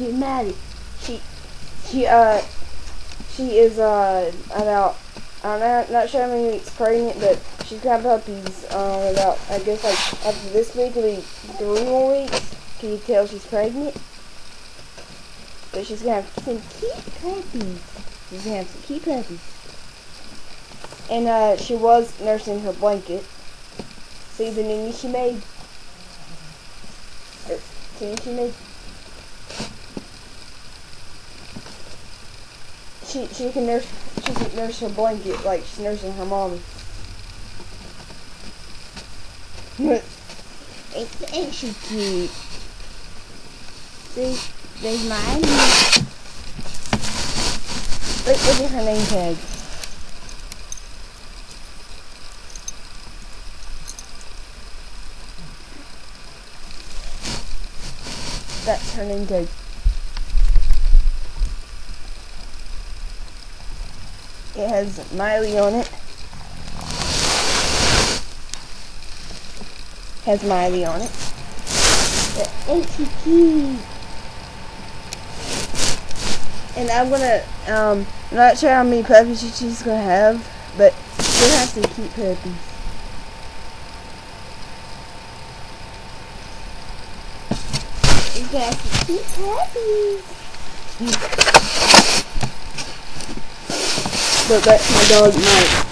get Maddie. She is about, I'm not sure how many weeks pregnant, but she's got puppies. About, I guess, like after this week it'll be 3 more weeks. Can you tell she's pregnant? But she's gonna have some cute puppies. She's gonna have some cute puppies. And she was nursing her blanket. See the new she made? See what she made? She can nurse her blanket like she's nursing her mommy. Ain't she cute? See, there's mine. Look at her name tag. That's her name tag. It has Miley on it. Has Miley on it. Ain't she cute? And I'm gonna, I'm not sure how many puppies she's gonna have, but she'll have some cute puppies. She's gonna have some cute puppies. But that's my dog Mike.